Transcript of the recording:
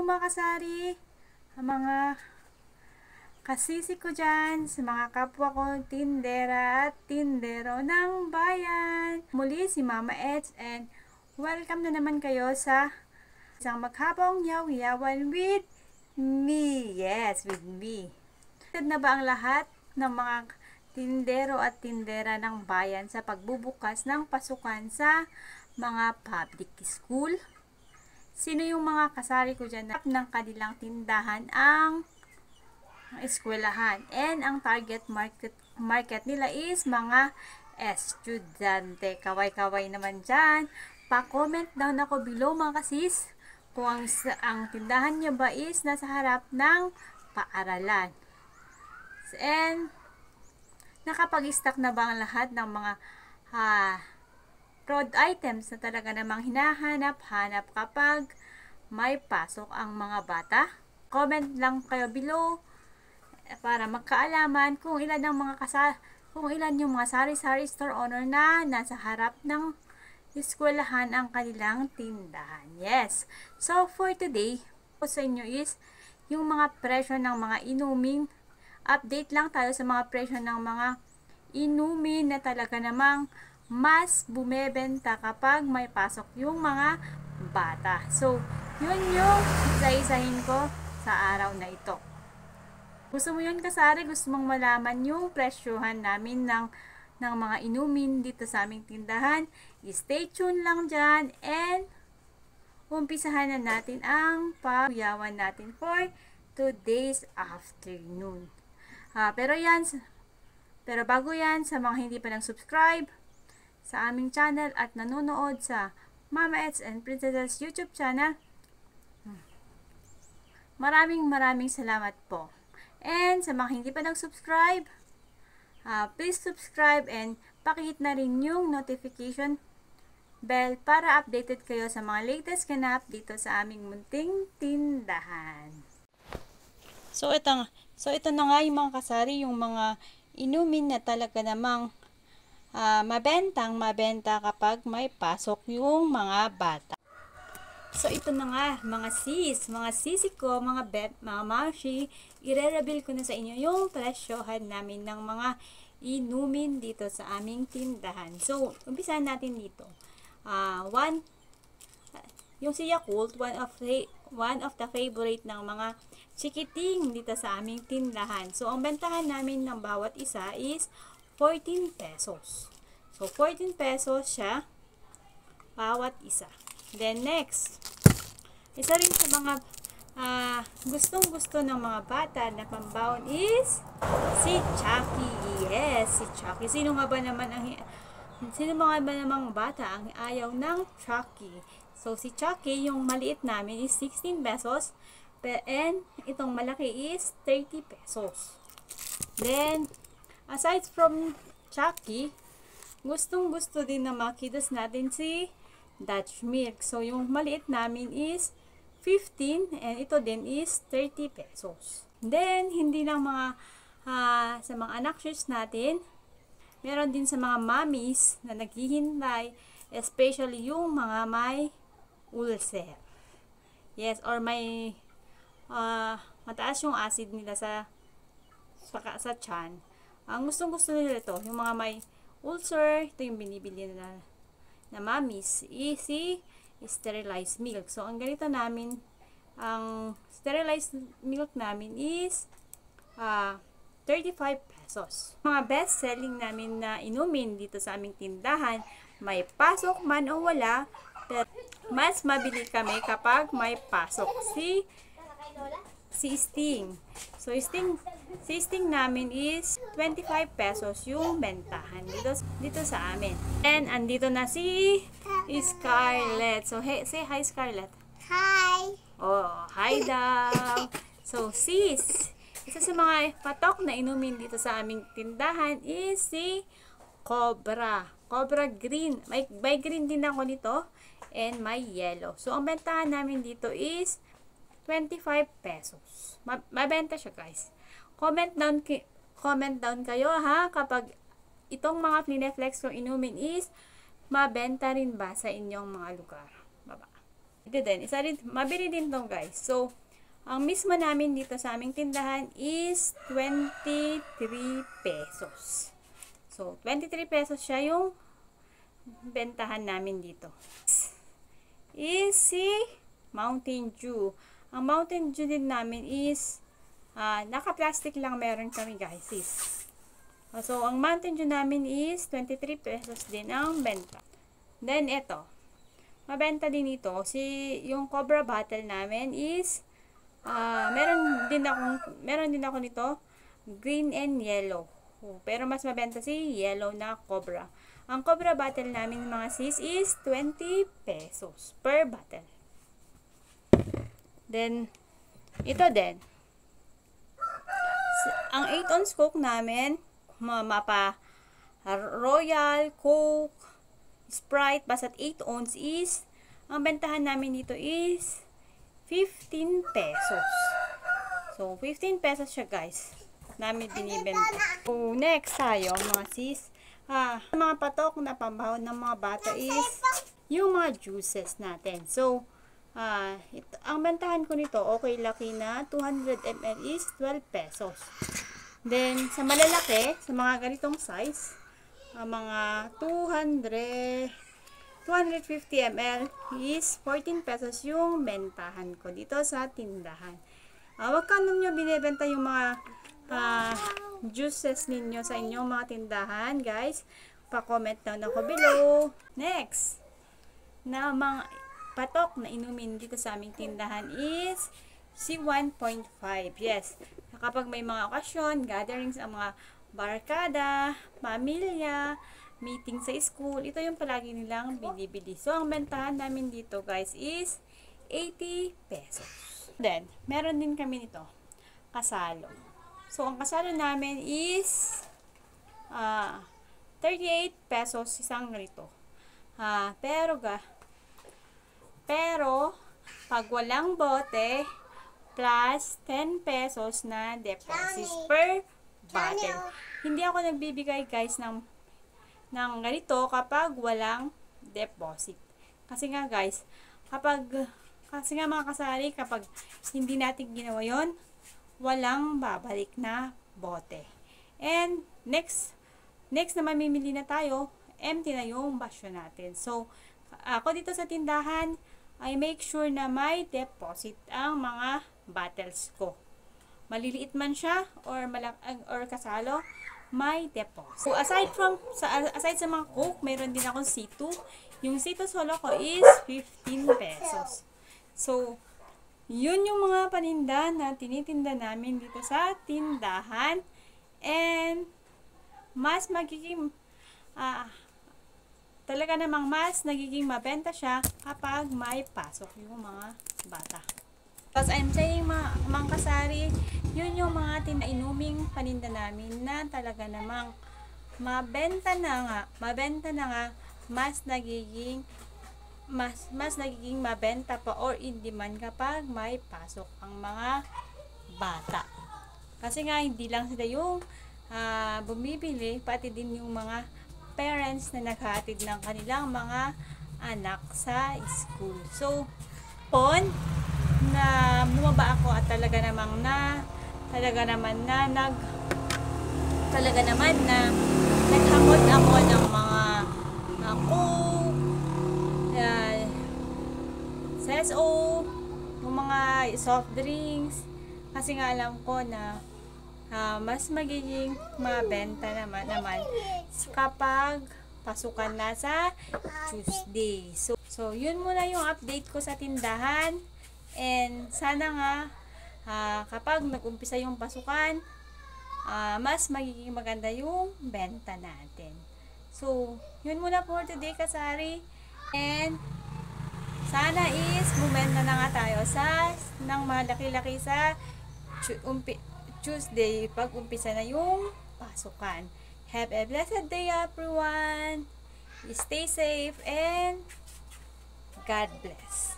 mga kasari, mga kasisi ko dyan, sa mga kapwa ko tindera at tindero ng bayan. Muli si Mama Eds and welcome na naman kayo sa isang maghapong yaw-yawan with me. Yes, with me. Na ba ang lahat ng mga tindero at tindera ng bayan sa pagbubukas ng pasukan sa mga public school? Sino yung mga kasari ko dyan ng kanilang tindahan ang eskwelahan? And ang target market nila is mga estudyante. Kaway-kaway naman dyan. Pa-comment down ako below mga kasis kung ang tindahan nyo ba is nasa harap ng paaralan. And nakapag-stock na ba ang lahat ng mga prod items na talaga namang hinahanap-hanap kapag may pasok ang mga bata? Comment lang kayo below para magkaalaman kung ilan yung mga sari-sari store owner na nasa harap ng eskwelahan ang kanilang tindahan. Yes. So for today, sa inyo is yung mga presyo ng mga inumin. Update lang tayo sa mga presyo ng mga inumin na talaga namang mas bumebenta kapag may pasok yung mga bata. So, yun yung isa-isahin ko sa araw na ito. Gusto mo yun kasari? Gusto mong malaman yung presyohan namin ng mga inumin dito sa aming tindahan? Stay tuned lang dyan and umpisahan na natin ang pagyawan natin for today's afternoon. Pero bago yan, sa mga hindi pa nag-subscribe sa aming channel at nanonood sa Mama Eds and Princesses YouTube channel, maraming salamat po. And sa mga hindi pa nag-subscribe, please subscribe and pakihit na rin yung notification bell para updated kayo sa mga latest ganap dito sa aming munting tindahan. So ito na nga yung mga kasari, yung mga inumin na talaga namang mabenta kapag may pasok yung mga bata. So ito na nga mga sisi ko, mga maushi, i-reveal ko na sa inyo yung presyohan namin ng mga inumin dito sa aming tindahan. So umpisahan natin dito. Yung si Yakult, one of the favorite ng mga chikiting dito sa aming tindahan. So ang bentahan namin ng bawat isa is 14 pesos. So, 14 pesos siya bawat isa. Then, next, isa rin sa mga gustong-gusto ng mga bata na pambaon is si Chucky. Yes, si Chucky. Sino nga ba namang bata ang ayaw ng Chucky? So, si Chucky, yung maliit namin is 16 pesos. And, itong malaki is 30 pesos. Then, aside from Chucky, gustong-gusto din na makidos natin si Dutch Milk. So, yung maliit namin is 15 and ito din is 30 pesos. Then, hindi lang sa mga anak shoes natin, meron din sa mga mommies na naghihintay, especially yung mga may ulcer. Yes, or may mataas yung acid nila sa tiyan. Ang gustong-gusto nila ito, yung mga may ulcer, ito yung binibili na mommies, si sterilized milk. So, ang ganito namin, ang sterilized milk namin is 35 pesos. Mga best-selling namin na inumin dito sa aming tindahan, may pasok man o wala, pero mas mabili kami kapag may pasok. Si Sting. So, si Sting namin is 25 pesos yung bentahan dito sa amin. And, andito na si Scarlett. So, hey, say hi, Scarlett. Hi! Oh, hi daw. So, sis, isa sa mga patok na inumin dito sa aming tindahan is si Cobra. Cobra Green. May green din ako nito. And may yellow. So, ang bentahan namin dito is 25 pesos. Mabenta siya, guys. Comment down kayo, ha, kapag itong mga Flineflex kong inumin is mabenta rin ba sa inyong mga lugar. Baba. Ito din, isa rin, mabili din to guys. So, ang mismo namin dito sa aming tindahan is 23 pesos. So, 23 pesos siya yung bentahan namin dito. Is si Mountain Dew. Ang Mountain Dew din namin is naka-plastic lang meron kami guys. So, ang Mountain Dew namin is 23 pesos din ang benta. Then, ito. Mabenta din ito. Yung Cobra Bottle namin is meron din ako nito green and yellow. Pero mas mabenta si yellow na Cobra. Ang Cobra Bottle namin mga sis is 20 pesos per bottle. Then, ito din. Ang 8 ounce Coke namin, mapa Royal, Coke, Sprite, basta't 8 ounce is, ang bentahan namin dito is 15 pesos. So, 15 pesos siya guys. Namin binibenta. So, next tayo mga sis. Mga patok na pambaho ng mga bata is yung mga juices natin. So, ang bentahan ko nito, okay laki na 200 ml is 12 pesos. Then, sa malalaki, sa mga ganitong size, mga 250 ml is 14 pesos yung bentahan ko dito sa tindahan. Wag ka nyo binibenta yung mga juices ninyo sa inyong mga tindahan, guys. Pa-comment down ako below. Next, na mga patok na inumin dito sa aming tindahan is si 1.5. Yes, kapag may mga okasyon, gatherings ang mga barkada, pamilya, meeting sa school, ito yung palagi nilang binibili. So, ang bentahan namin dito, guys, is 80 pesos. Then, meron din kami nito, kasalo. So, ang kasalo namin is 38 pesos isang ganito. Pero, pag walang bote, plus 10 pesos na deposit per bottle. Hindi ako nagbibigay guys ng ganito kapag walang deposit. Kasi nga guys, kasi nga mga kasari, kapag hindi natin ginawa yon, walang babalik na bote. And next na mamimili na tayo, empty na yung basyo natin. So, ako dito sa tindahan, I make sure na may deposit ang mga bottles ko. Maliliit man siya or kasalo, may deposit. So, aside sa mga Coke, meron din akong C2. Yung C2 solo ko is 15 pesos. So, yun yung mga paninda na tinitinda namin dito sa tindahan. And, mas magiging, talaga namang mas nagiging mabenta siya kapag may pasok yung mga bata. Because I'm saying mga kasari, yun yung mga inuming paninda namin na talaga namang mabenta na nga, mas nagiging mabenta pa or in demand kapag may pasok ang mga bata. Kasi nga hindi lang sila yung bumibili, pati din yung mga parents na naghahatid ng kanilang mga anak sa school. So, na bumaba ako at talaga naman na naghamot ako ng mga CSO, yung mga soft drinks, kasi nga alam ko na mas magiging mabenta naman kapag pasukan na sa Tuesday. So yun muna yung update ko sa tindahan. And sana nga kapag nag-umpisa yung pasukan, mas magiging maganda yung benta natin. So yun muna for today kasari. And sana is bumenta na nga tayo ng malaki-laki sa Tuesday pag umpisa na yung pasukan. Have a blessed day everyone. Stay safe and God bless.